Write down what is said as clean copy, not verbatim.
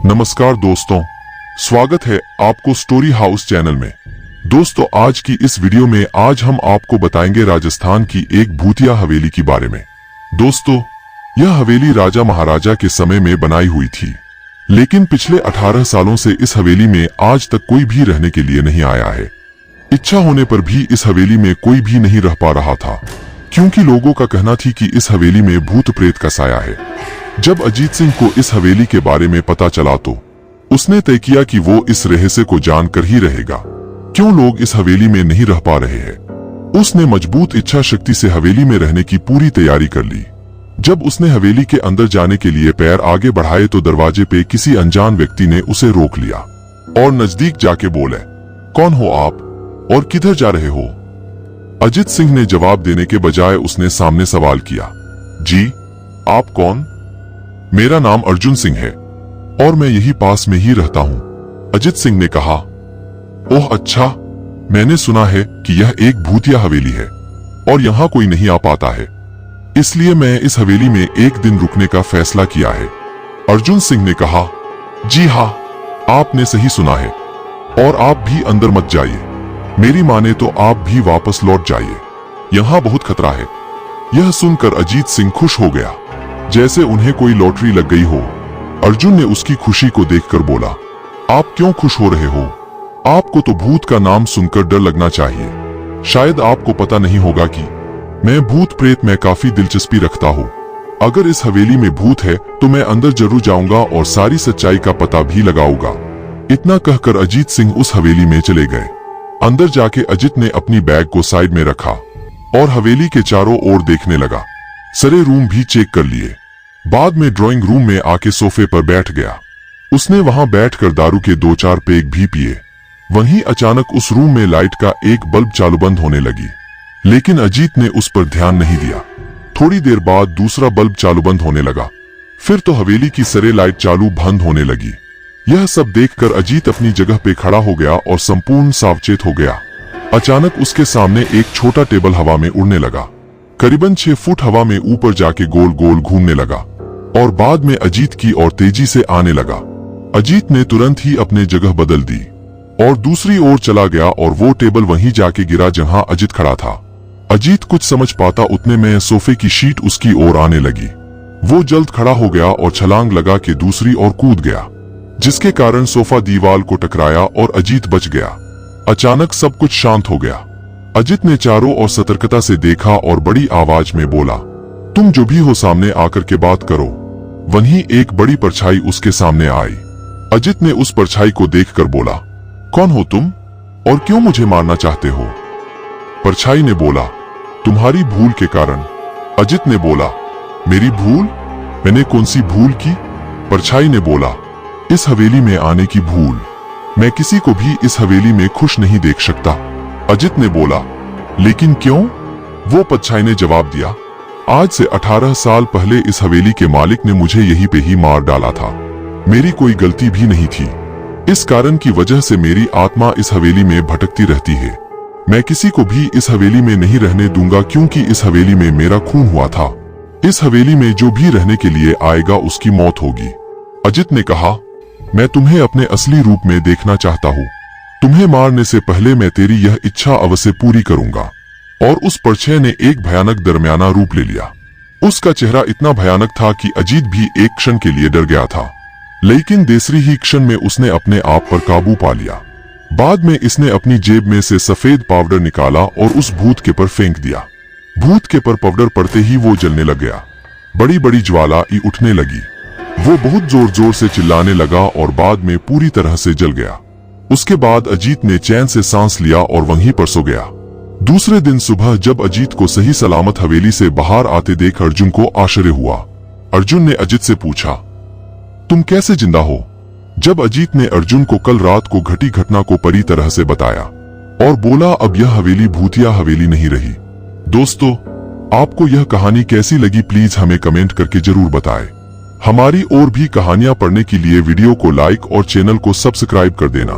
नमस्कार दोस्तों, स्वागत है आपको स्टोरी हाउस चैनल में। दोस्तों, आज की इस वीडियो में आज हम आपको बताएंगे राजस्थान की एक भूतिया हवेली के बारे में। दोस्तों, यह हवेली राजा महाराजा के समय में बनाई हुई थी, लेकिन पिछले 18 सालों से इस हवेली में आज तक कोई भी रहने के लिए नहीं आया है। इच्छा होने पर भी इस हवेली में कोई भी नहीं रह पा रहा था, क्योंकि लोगों का कहना थी कि इस हवेली में भूत प्रेत का साया है। जब अजीत सिंह को इस हवेली के बारे में पता चला तो उसने तय किया कि वो इस रहस्य को जानकर ही रहेगा, क्यों लोग इस हवेली में नहीं रह पा रहे हैं। उसने मजबूत इच्छा शक्ति से हवेली में रहने की पूरी तैयारी कर ली। जब उसने हवेली के अंदर जाने के लिए पैर आगे बढ़ाए तो दरवाजे पे किसी अनजान व्यक्ति ने उसे रोक लिया और नजदीक जाके बोले, कौन हो आप और किधर जा रहे हो? अजीत सिंह ने जवाब देने के बजाय उसने सामने सवाल किया, जी आप कौन? मेरा नाम अर्जुन सिंह है और मैं यही पास में ही रहता हूँ। अजीत सिंह ने कहा, ओह अच्छा, मैंने सुना है कि यह एक भूतिया हवेली है और यहाँ कोई नहीं आ पाता है, इसलिए मैं इस हवेली में एक दिन रुकने का फैसला किया है। अर्जुन सिंह ने कहा, जी हाँ, आपने सही सुना है और आप भी अंदर मत जाइए। मेरी माने तो आप भी वापस लौट जाइए, यहाँ बहुत खतरा है। यह सुनकर अजीत सिंह खुश हो गया, जैसे उन्हें कोई लॉटरी लग गई हो। अर्जुन ने उसकी खुशी को देखकर बोला, आप क्यों खुश हो रहे हो? आपको तो भूत का नाम सुनकर डर लगना चाहिए। शायद आपको पता नहीं होगा कि मैं भूत प्रेत में काफी दिलचस्पी रखता हूँ। अगर इस हवेली में भूत है तो मैं अंदर जरूर जाऊंगा और सारी सच्चाई का पता भी लगाऊंगा। इतना कहकर अजीत सिंह उस हवेली में चले गए। अंदर जाके अजीत ने अपनी बैग को साइड में रखा और हवेली के चारों ओर देखने लगा। सारे रूम भी चेक कर लिए। बाद में ड्राइंग रूम में आके सोफे पर बैठ गया। उसने वहां बैठकर दारू के 2-4 पेग भी पिए। वहीं अचानक उस रूम में लाइट का एक बल्ब चालू बंद होने लगी, लेकिन अजीत ने उस पर ध्यान नहीं दिया। थोड़ी देर बाद दूसरा बल्ब चालू बंद होने लगा, फिर तो हवेली की सारे लाइट चालू बंद होने लगी। यह सब देखकर अजीत अपनी जगह पे खड़ा हो गया और संपूर्ण सावचेत हो गया। अचानक उसके सामने एक छोटा टेबल हवा में उड़ने लगा। करीबन 6 फुट हवा में ऊपर जाके गोल गोल घूमने लगा और बाद में अजीत की ओर तेजी से आने लगा। अजीत ने तुरंत ही अपनी जगह बदल दी और दूसरी ओर चला गया और वो टेबल वहीं जाके गिरा जहां अजीत खड़ा था। अजीत कुछ समझ पाता उतने में सोफे की शीट उसकी ओर आने लगी। वो जल्द खड़ा हो गया और छलांग लगा के दूसरी ओर कूद गया, जिसके कारण सोफा दीवार को टकराया और अजीत बच गया। अचानक सब कुछ शांत हो गया। अजीत ने चारों ओर सतर्कता से देखा और बड़ी आवाज में बोला, तुम जो भी हो सामने आकर के बात करो। वहीं एक बड़ी परछाई उसके सामने आई। अजीत ने उस परछाई को देखकर बोला, कौन हो तुम और क्यों मुझे मारना चाहते हो? परछाई ने बोला, तुम्हारी भूल के कारण। अजीत ने बोला, मेरी भूल? मैंने कौन सी भूल की? परछाई ने बोला, इस हवेली में आने की भूल। मैं किसी को भी इस हवेली में खुश नहीं देख सकता। अजीत ने बोला, लेकिन क्यों? वो परछाई ने जवाब दिया, आज से 18 साल पहले इस हवेली के मालिक ने मुझे यहीं पे ही मार डाला था। मेरी कोई गलती भी नहीं थी। इस कारण की वजह से मेरी आत्मा इस हवेली में भटकती रहती है। मैं किसी को भी इस हवेली में नहीं रहने दूंगा, क्योंकि इस हवेली में मेरा खून हुआ था। इस हवेली में जो भी रहने के लिए आएगा उसकी मौत होगी। अजीत ने कहा, मैं तुम्हें अपने असली रूप में देखना चाहता हूँ। तुम्हें मारने से पहले मैं तेरी यह इच्छा अवश्य पूरी करूंगा। और उस परछाई ने एक भयानक दरमियाना रूप ले लिया। उसका चेहरा इतना भयानक था कि अजीत भी एक क्षण के लिए डर गया था, लेकिन दूसरी ही क्षण में उसने अपने आप पर काबू पा लिया। बाद में इसने अपनी जेब में से सफेद पाउडर निकाला और उस भूत के पर फेंक दिया। भूत के पर पाउडर पड़ते ही वो जलने लग गया। बड़ी बड़ी ज्वाला उठने लगी। वो बहुत जोर जोर से चिल्लाने लगा और बाद में पूरी तरह से जल गया। उसके बाद अजीत ने चैन से सांस लिया और वहीं पर सो गया। दूसरे दिन सुबह जब अजीत को सही सलामत हवेली से बाहर आते देख अर्जुन को आश्चर्य हुआ। अर्जुन ने अजीत से पूछा, तुम कैसे जिंदा हो? जब अजीत ने अर्जुन को कल रात को घटी घटना को पूरी तरह से बताया और बोला, अब यह हवेली भूतिया हवेली नहीं रही। दोस्तों, आपको यह कहानी कैसी लगी प्लीज हमें कमेंट करके जरूर बताएं। हमारी और भी कहानियां पढ़ने के लिए वीडियो को लाइक और चैनल को सब्सक्राइब कर देना।